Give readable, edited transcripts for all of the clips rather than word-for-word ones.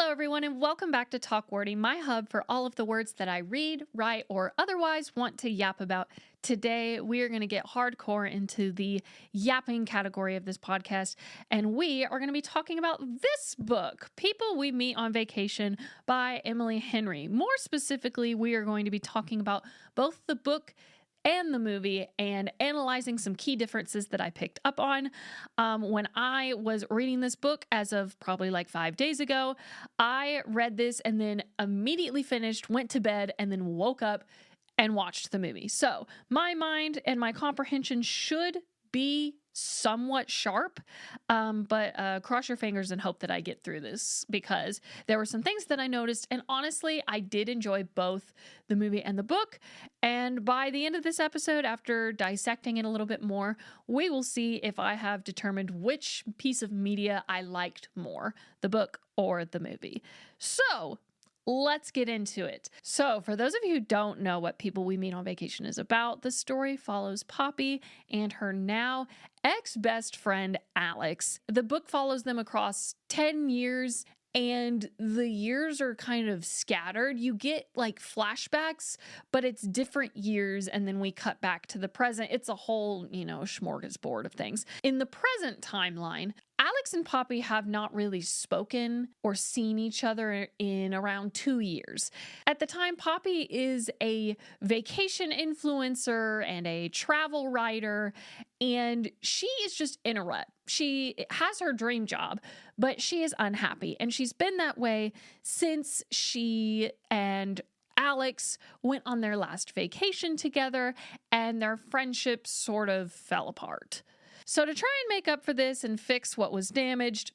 Hello, everyone, and welcome back to Talk Wordy, my hub for all of the words that I read, write, or otherwise want to yap about. Today, we are going to get hardcore into the yapping category of this podcast, and we are going to be talking about this book, People We Meet on Vacation by Emily Henry. More specifically, we are going to be talking about both the book and the movie and analyzing some key differences that I picked up on. When I was reading this book as of probably like 5 days ago, I read this and then immediately finished, went to bed, and then woke up and watched the movie. So my mind and my comprehension should be somewhat sharp, but cross your fingers and hope that I get through this, because there were some things that I noticed, and honestly, I did enjoy both the movie and the book. And by the end of this episode, after dissecting it a little bit more, we will see if I have determined which piece of media I liked more, the book or the movie. So let's get into it. So, for those of you who don't know what People We Meet on Vacation is about, the story follows Poppy and her now ex-best friend, Alex. The book follows them across 10 years, and the years are kind of scattered. You get like flashbacks, but it's different years, and then we cut back to the present. It's a whole, smorgasbord of things. In the present timeline, Alex and Poppy have not really spoken or seen each other in around 2 years. At the time, Poppy is a vacation influencer and a travel writer, and she is just in a rut. She has her dream job, but she is unhappy, and she's been that way since she and Alex went on their last vacation together, and their friendship sort of fell apart. So to try and make up for this and fix what was damaged,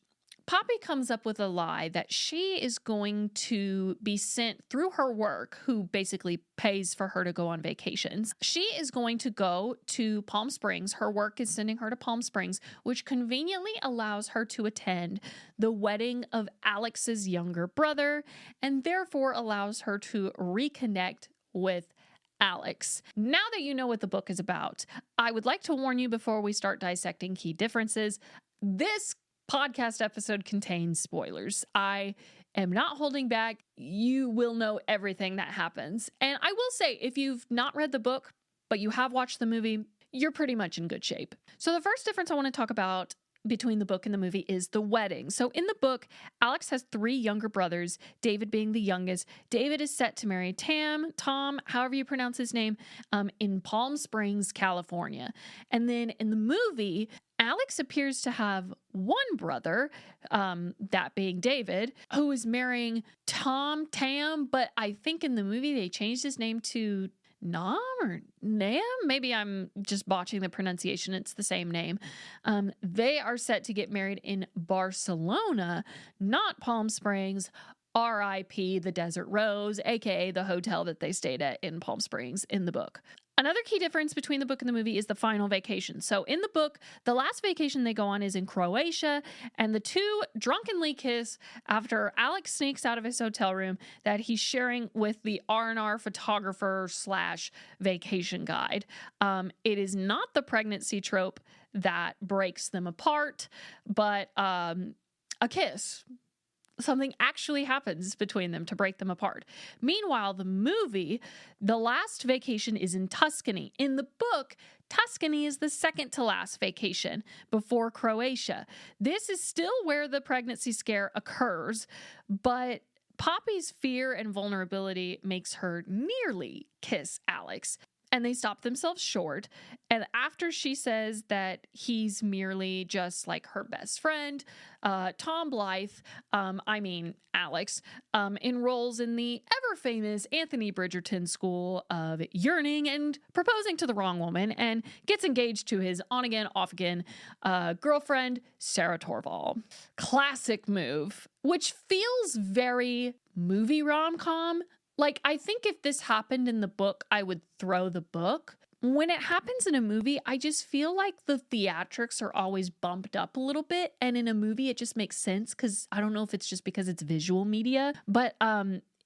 Poppy comes up with a lie that she is going to be sent through her work, who basically pays for her to go on vacations. She is going to go to Palm Springs. Her work is sending her to Palm Springs, which conveniently allows her to attend the wedding of Alex's younger brother, and therefore allows her to reconnect with Alex. Now that you know what the book is about, I would like to warn you before we start dissecting key differences. This podcast episode contains spoilers. I am not holding back. You will know everything that happens. And I will say, if you've not read the book, but you have watched the movie, you're pretty much in good shape. So the first difference I want to talk about between the book and the movie is the wedding. So in the book, Alex has 3 younger brothers, David being the youngest. David is set to marry Tom, however you pronounce his name, in Palm Springs, California. And then in the movie, Alex appears to have one brother, that being David, who is marrying Tam, but I think in the movie they changed his name to Nam or Nam? Maybe I'm just botching the pronunciation. It's the same name. They are set to get married in Barcelona, not Palm Springs. R.I.P. the Desert Rose, aka the hotel that they stayed at in Palm Springs in the book. Another key difference between the book and the movie is the final vacation. So in the book, the last vacation they go on is in Croatia, and the two drunkenly kiss after Alex sneaks out of his hotel room that he's sharing with the R&R photographer / vacation guide. It is not the pregnancy trope that breaks them apart, but a kiss. Something actually happens between them to break them apart. Meanwhile, the movie, the last vacation is in Tuscany. In the book, Tuscany is the second to last vacation before Croatia. This is still where the pregnancy scare occurs, but Poppy's fear and vulnerability makes her nearly kiss Alex. And they stop themselves short. And after she says that he's merely just like her best friend, Tom Blythe, Alex, enrolls in the ever-famous Anthony Bridgerton School of yearning and proposing to the wrong woman, and gets engaged to his on-again, off-again girlfriend, Sarah Torval. Classic move, which feels very movie rom-com. Like, I think if this happened in the book, I would throw the book. When it happens in a movie, I just feel like the theatrics are always bumped up a little bit. And in a movie, it just makes sense because I don't know if it's just because it's visual media. But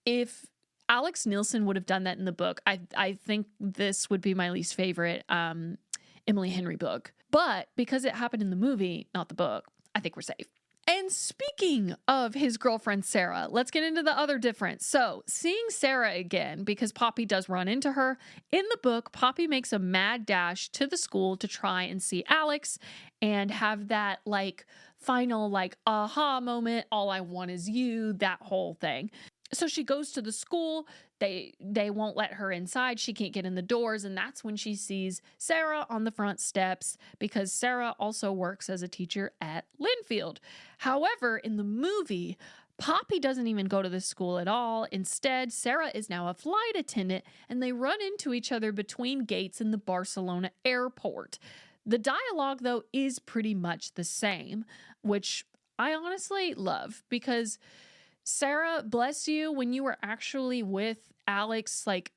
if Alex Nielsen would have done that in the book, I think this would be my least favorite Emily Henry book. But because it happened in the movie, not the book, I think we're safe. And speaking of his girlfriend, Sarah, let's get into the other difference. So, seeing Sarah again, because Poppy does run into her. In the book, Poppy makes a mad dash to the school to try and see Alex and have that like final like aha moment, all I want is you, that whole thing. So she goes to the school. They won't let her inside. She can't get in the doors, and that's when she sees Sarah on the front steps, because Sarah also works as a teacher at Linfield. However, in the movie, Poppy doesn't even go to the school at all. Instead, Sarah is now a flight attendant, and they run into each other between gates in the Barcelona airport. The dialogue, though, is pretty much the same, which I honestly love, because Sarah, bless you, when you were actually with Alex, like,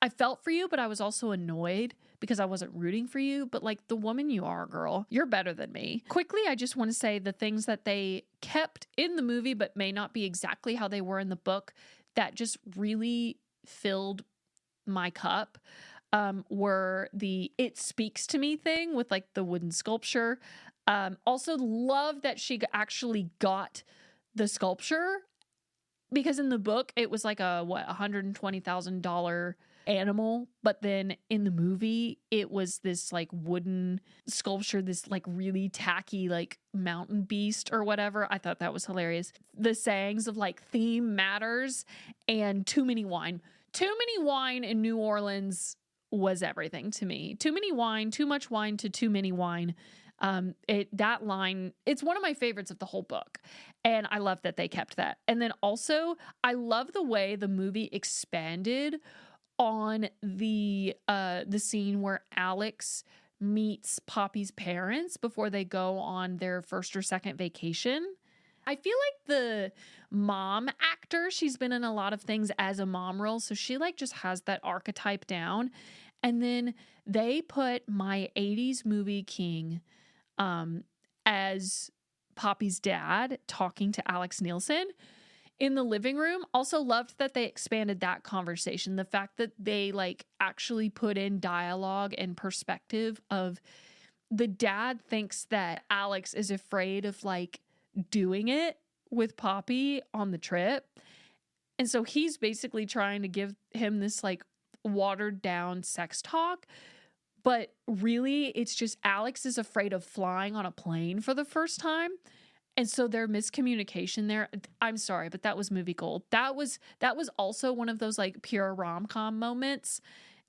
I felt for you, but I was also annoyed because I wasn't rooting for you. But like, the woman you are, girl, you're better than me. Quickly, I just want to say the things that they kept in the movie, but may not be exactly how they were in the book, that just really filled my cup, were the "it speaks to me" thing with like the wooden sculpture. Also love that she actually got the sculpture, because in the book it was like a $120,000 animal, but then in the movie it was this like wooden sculpture, this like really tacky like mountain beast or whatever. I thought that was hilarious. The sayings of like theme matters and too many wine. Too many wine in New Orleans was everything to me. Too many wine, too much wine to too many wine. That line, it's one of my favorites of the whole book. And I love that they kept that. And then also, I love the way the movie expanded on the scene where Alex meets Poppy's parents before they go on their first or second vacation. I feel like the mom actor, she's been in a lot of things as a mom role, so she like just has that archetype down. And then they put my 80s movie king as Poppy's dad talking to Alex Nielsen in the living room. Also loved that they expanded that conversation. The fact that they like actually put in dialogue and perspective of the dad thinks that Alex is afraid of like doing it with Poppy on the trip. And so he's basically trying to give him this like watered down sex talk. But really, it's just Alex is afraid of flying on a plane for the first time. And so their miscommunication there, I'm sorry, but that was movie gold. That was also one of those like pure rom-com moments.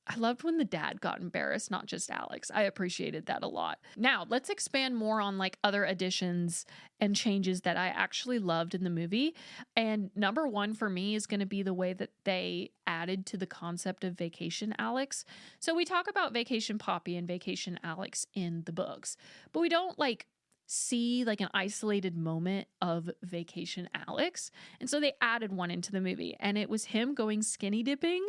I loved when the dad got embarrassed, not just Alex. I appreciated that a lot. Now, let's expand more on like other additions and changes that I actually loved in the movie. And number one for me is going to be the way that they added to the concept of Vacation Alex. So we talk about Vacation Poppy and Vacation Alex in the books, but we don't like see like an isolated moment of Vacation Alex. And so they added one into the movie, and it was him going skinny dipping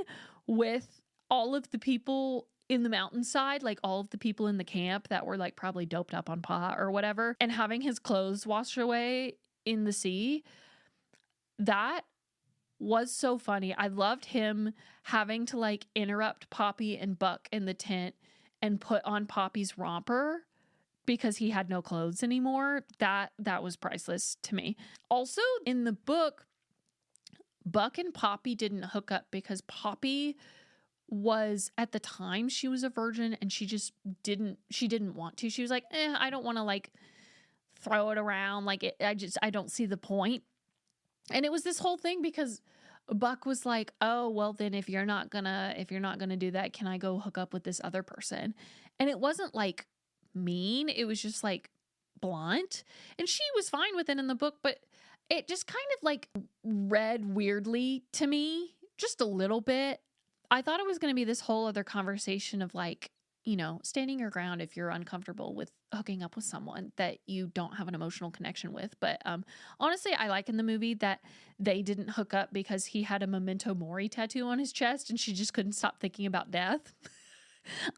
with all of the people in the mountainside, like all of the people in the camp that were like probably doped up on pot or whatever, and having his clothes washed away in the sea. That was so funny. I loved him having to like interrupt Poppy and Buck in the tent and put on Poppy's romper because he had no clothes anymore. That was priceless to me. Also, in the book, Buck and Poppy didn't hook up because Poppy was, at the time, she was a virgin and she didn't want to. She was like, I don't want to like throw it around. Like I don't see the point. And it was this whole thing because Buck was like, oh, well then if you're not gonna do that, can I go hook up with this other person? And it wasn't like mean. It was just like blunt. And she was fine with it in the book, but it just kind of like read weirdly to me, just a little bit. I thought it was going to be this whole other conversation of like, you know, standing your ground if you're uncomfortable with hooking up with someone that you don't have an emotional connection with. But honestly, I like in the movie that they didn't hook up because he had a memento mori tattoo on his chest and she just couldn't stop thinking about death.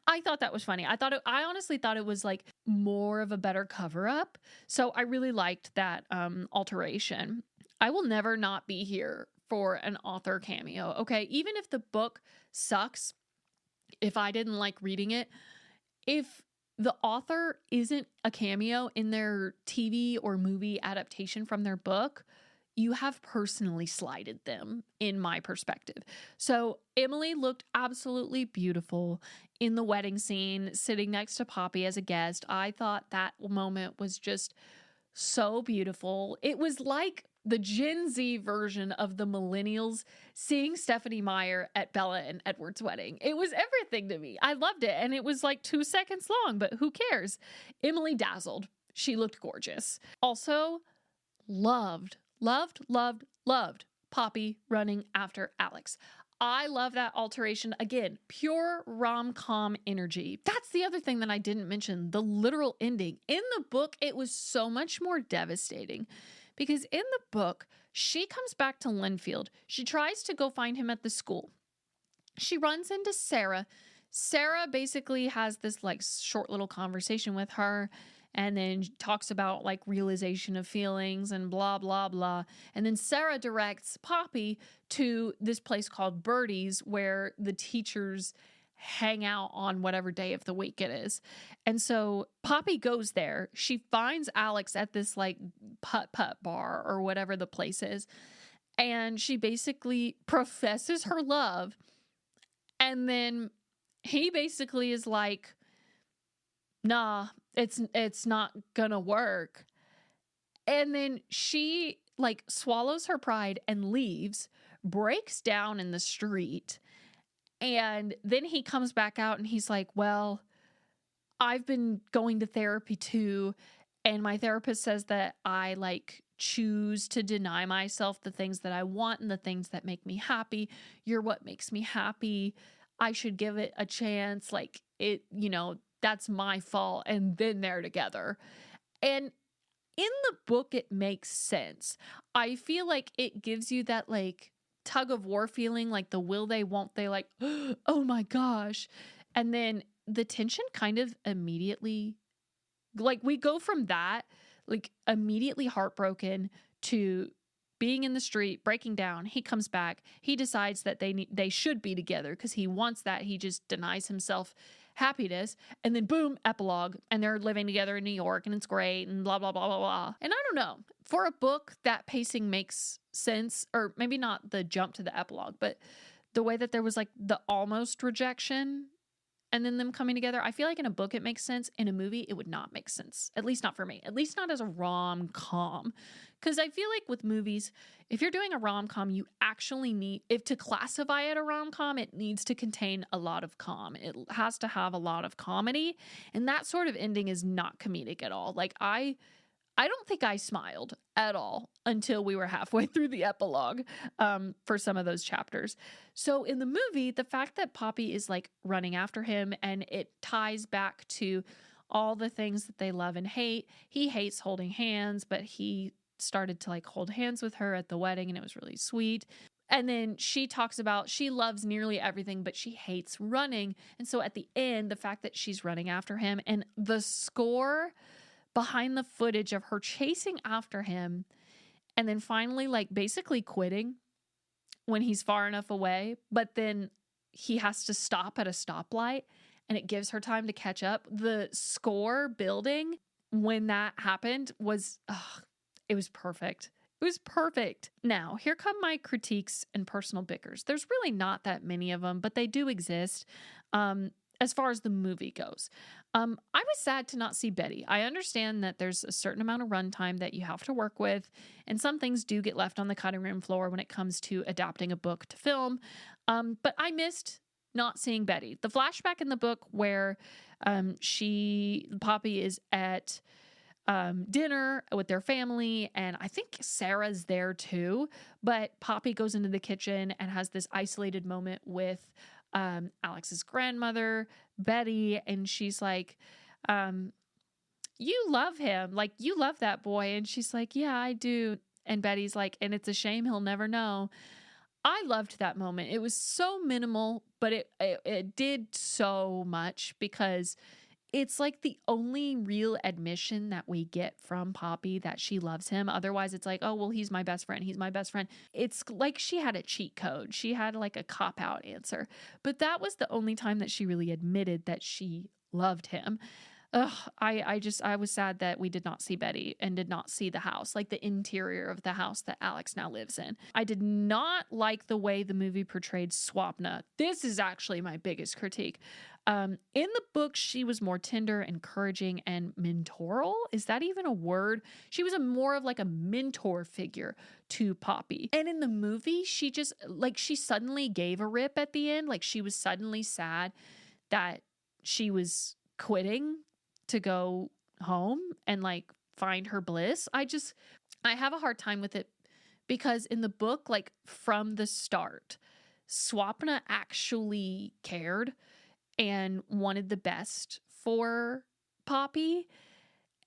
I thought that was funny. I honestly thought it was like more of a better cover up. So I really liked that alteration. I will never not be here for an author cameo. Okay. Even if the book sucks, if I didn't like reading it, if the author isn't a cameo in their TV or movie adaptation from their book. You have personally slighted them, in my perspective. So Emily looked absolutely beautiful in the wedding scene, sitting next to Poppy as a guest. I thought that moment was just so beautiful. It was like the Gen Z version of the millennials seeing Stephanie Meyer at Bella and Edward's wedding. It was everything to me. I loved it. And it was like 2 seconds long, but who cares? Emily dazzled. She looked gorgeous. Also, loved Poppy running after Alex. I love that alteration. Again, pure rom-com energy. That's the other thing that I didn't mention, the literal ending. In the book, it was so much more devastating because in the book, she comes back to Linfield. She tries to go find him at the school. She runs into Sarah. Sarah basically has this like short little conversation with her and then talks about like realization of feelings and blah, blah, blah. And then Sarah directs Poppy to this place called Birdie's where the teachers hang out on whatever day of the week it is. And so Poppy goes there. She finds Alex at this like putt-putt bar or whatever the place is. And she basically professes her love. And then he basically is like, nah, it's not gonna work. And then she like swallows her pride and leaves, breaks down in the street. And then he comes back out and he's like, well, I've been going to therapy too. And my therapist says that I like choose to deny myself the things that I want and the things that make me happy. You're what makes me happy. I should give it a chance. Like it, that's my fault. And then they're together. And in the book, it makes sense. I feel like it gives you that like tug of war feeling, like the will they, won't they, like, oh my gosh. And then the tension kind of immediately, like we go from that, like immediately heartbroken to being in the street, breaking down. He comes back. He decides that they should be together because he wants that. He just denies himself happiness. And then boom, epilogue. And they're living together in New York and it's great and blah, blah, blah, blah, blah. And I don't know. For a book, that pacing makes sense. Or maybe not the jump to the epilogue, but the way that there was like the almost rejection and then them coming together. I feel like in a book it makes sense. In a movie, it would not make sense. At least not for me. At least not as a rom-com. Because I feel like with movies, if you're doing a rom-com, you actually need, if to classify it a rom-com, it needs to contain a lot of It has to have a lot of comedy. And that sort of ending is not comedic at all. Like I don't think I smiled at all until we were halfway through the epilogue for some of those chapters. So in the movie, the fact that Poppy is like running after him and it ties back to all the things that they love and hate. He hates holding hands, but he started to like hold hands with her at the wedding and it was really sweet. And then she talks about she loves nearly everything, but she hates running. And so at the end, the fact that she's running after him and the score behind the footage of her chasing after him and then finally like basically quitting when he's far enough away, but then he has to stop at a stoplight and it gives her time to catch up. The score building when that happened was, it was perfect. It was perfect. Now, here come my critiques and personal bickers. There's really not that many of them, but they do exist. As far as the movie goes, I was sad to not see Betty. I understand that there's a certain amount of runtime that you have to work with, and some things do get left on the cutting room floor when it comes to adapting a book to film. But I missed not seeing Betty. The flashback in the book where Poppy is at dinner with their family, and I think Sarah's there too, but Poppy goes into the kitchen and has this isolated moment with Alex's grandmother, Betty, and she's like, you love him, like you love that boy. And she's like, yeah, I do. And Betty's like, and it's a shame he'll never know. I loved that moment. It was so minimal, but it did so much because it's like the only real admission that we get from Poppy that she loves him. Otherwise, it's like, oh, well, he's my best friend. He's my best friend. It's like she had a cheat code. She had like a cop-out answer. But that was the only time that she really admitted that she loved him. Ugh, I was sad that we did not see Betty and did not see the house, like the interior of the house that Alex now lives in. I did not like the way the movie portrayed Swapna. This is actually my biggest critique. In the book, she was more tender, encouraging, and mentoral. Is that even a word? She was more of like a mentor figure to Poppy. And in the movie, she just like she suddenly gave a rip at the end. Like she was suddenly sad that she was quitting to go home and like find her bliss. I have a hard time with it because in the book, like from the start, Swapna actually cared and wanted the best for Poppy.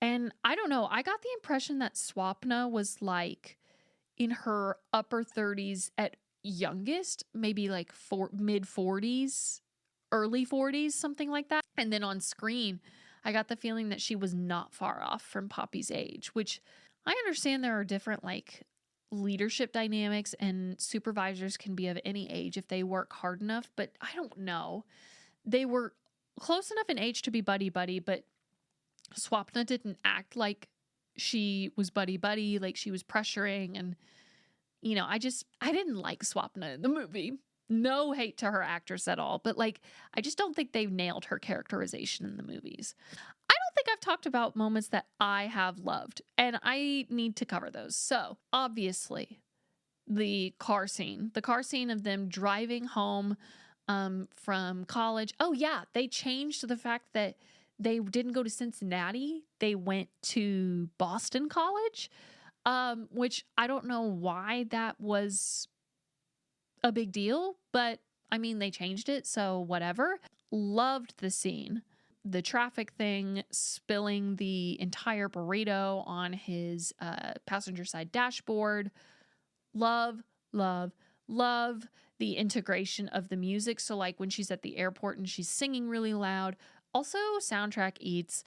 And I don't know, I got the impression that Swapna was like in her upper 30s at youngest, maybe like mid 40s, early 40s, something like that. And then on screen, I got the feeling that she was not far off from Poppy's age, which I understand there are different like leadership dynamics and supervisors can be of any age if they work hard enough, but I don't know. They were close enough in age to be buddy-buddy, but Swapna didn't act like she was buddy-buddy, like she was pressuring. And, you know, I didn't like Swapna in the movie. No hate to her actress at all, but like, I just don't think they've nailed her characterization in the movies. I don't think I've talked about moments that I have loved, and I need to cover those. So, obviously, the car scene of them driving home from college. Oh, yeah, they changed the fact that they didn't go to Cincinnati. They went to Boston College, which I don't know why that was a big deal, but I mean, they changed it, so whatever. Loved the scene. The traffic thing, spilling the entire burrito on his passenger side dashboard. Love, love, love the integration of the music. So like when she's at the airport and she's singing really loud. Also, soundtrack eats.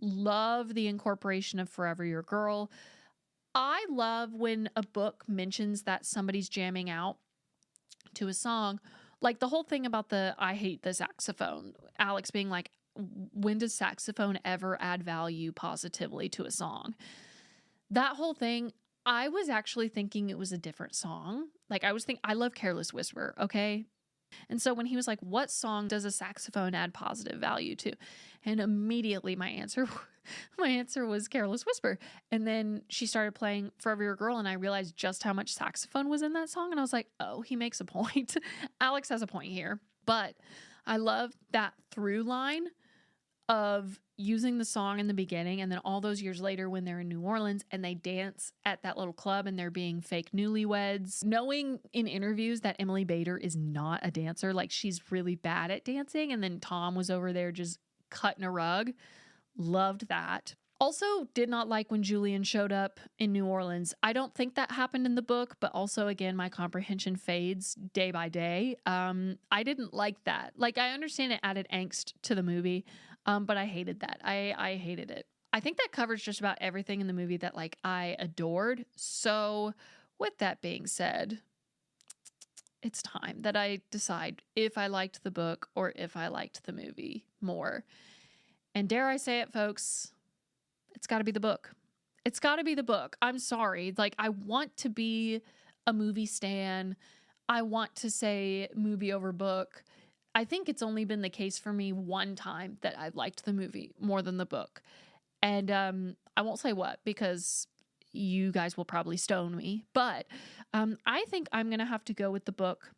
Love the incorporation of Forever Your Girl. I love when a book mentions that somebody's jamming out to a song. Like the whole thing about the I hate the saxophone. Alex being like, when does saxophone ever add value positively to a song? That whole thing, I was actually thinking it was a different song. Like I love Careless Whisper, okay? And so when he was like, what song does a saxophone add positive value to? And immediately my answer was Careless Whisper. And then she started playing Forever Your Girl, and I realized just how much saxophone was in that song. And I was like, oh, he makes a point. Alex has a point here. But I love that through line of using the song in the beginning, and then all those years later when they're in New Orleans and they dance at that little club and they're being fake newlyweds, knowing in interviews that Emily Bader is not a dancer, like she's really bad at dancing, and then Tom was over there just cutting a rug. Loved that. Also did not like when Julian showed up in New Orleans. I don't think that happened in the book, but also again, my comprehension fades day by day. I didn't like that. Like I understand it added angst to the movie, but I hated that. I hated it. I think that covers just about everything in the movie that like I adored. So with that being said, it's time that I decide if I liked the book or if I liked the movie more. And dare I say it, folks, it's got to be the book. It's got to be the book. I'm sorry. Like, I want to be a movie stan. I want to say movie over book. I think it's only been the case for me one time that I liked the movie more than the book. And I won't say what because you guys will probably stone me. But I think I'm going to have to go with the book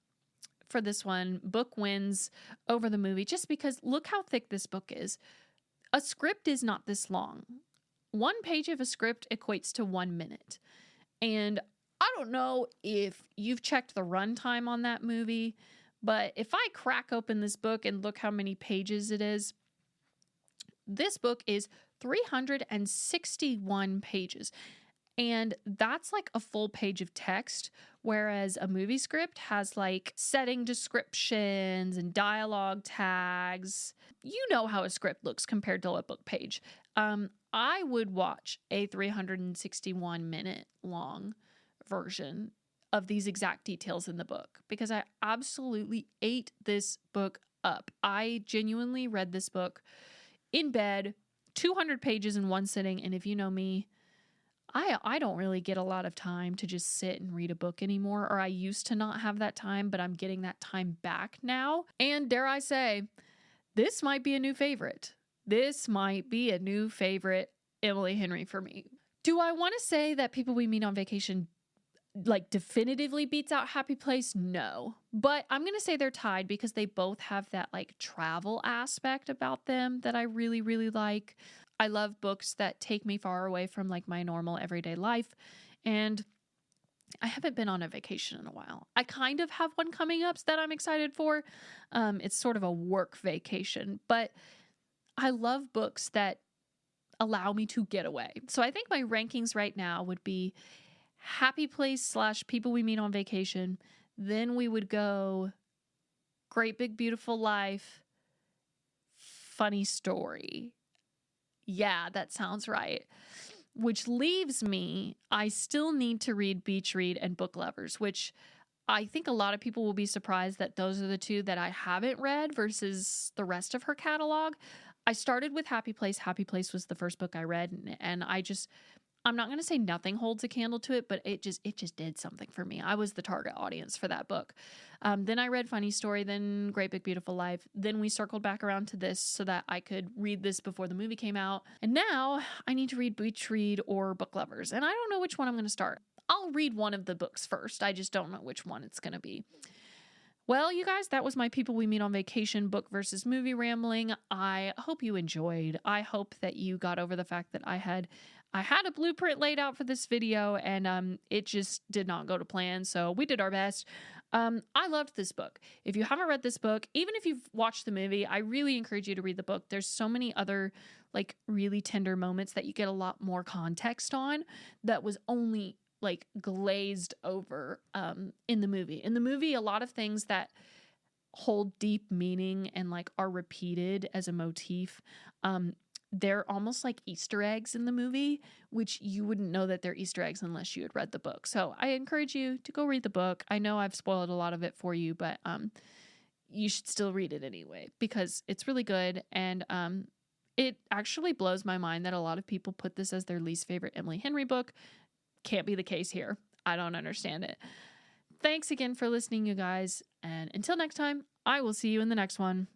for this one. Book wins over the movie just because look how thick this book is. A script is not this long. One page of a script equates to 1 minute. And I don't know if you've checked the runtime on that movie, but if I crack open this book and look how many pages it is, this book is 361 pages. And that's like a full page of text, whereas a movie script has like setting descriptions and dialogue tags. You know how a script looks compared to a book page. I would watch a 361-minute long version of these exact details in the book because I absolutely ate this book up. I genuinely read this book in bed, 200 pages in one sitting. And if you know me, I don't really get a lot of time to just sit and read a book anymore, or I used to not have that time, but I'm getting that time back now. And dare I say, this might be a new favorite. This might be a new favorite Emily Henry for me. Do I want to say that People We Meet on Vacation like definitively beats out Happy Place? No. But I'm going to say they're tied because they both have that like travel aspect about them that I really, really like. I love books that take me far away from like my normal everyday life. And I haven't been on a vacation in a while. I kind of have one coming up that I'm excited for. It's sort of a work vacation, but I love books that allow me to get away. So I think my rankings right now would be Happy Place / People We Meet on Vacation. Then we would go Great Big Beautiful Life, Funny Story. Yeah, that sounds right. Which leaves me, I still need to read Beach Read and Book Lovers, which I think a lot of people will be surprised that those are the two that I haven't read versus the rest of her catalog. I started with Happy Place. Happy Place was the first book I read, and I'm not going to say nothing holds a candle to it, but it just did something for me. I was the target audience for that book. Then I read Funny Story, then Great Big Beautiful Life. Then we circled back around to this so that I could read this before the movie came out. And now I need to read Beach Read or Book Lovers. And I don't know which one I'm going to start. I'll read one of the books first. I just don't know which one it's going to be. Well, you guys, that was my People We Meet on Vacation book versus movie rambling. I hope you enjoyed. I hope that you got over the fact that I had a blueprint laid out for this video and it just did not go to plan. So we did our best. I loved this book. If you haven't read this book, even if you've watched the movie, I really encourage you to read the book. There's so many other like really tender moments that you get a lot more context on that was only like glazed over in the movie. In the movie, a lot of things that hold deep meaning and like are repeated as a motif, they're almost like Easter eggs in the movie, which you wouldn't know that they're Easter eggs unless you had read the book. So I encourage you to go read the book. I know I've spoiled a lot of it for you, but you should still read it anyway because it's really good. And it actually blows my mind that a lot of people put this as their least favorite Emily Henry book. Can't be the case here. I don't understand it. Thanks again for listening, you guys. And until next time, I will see you in the next one.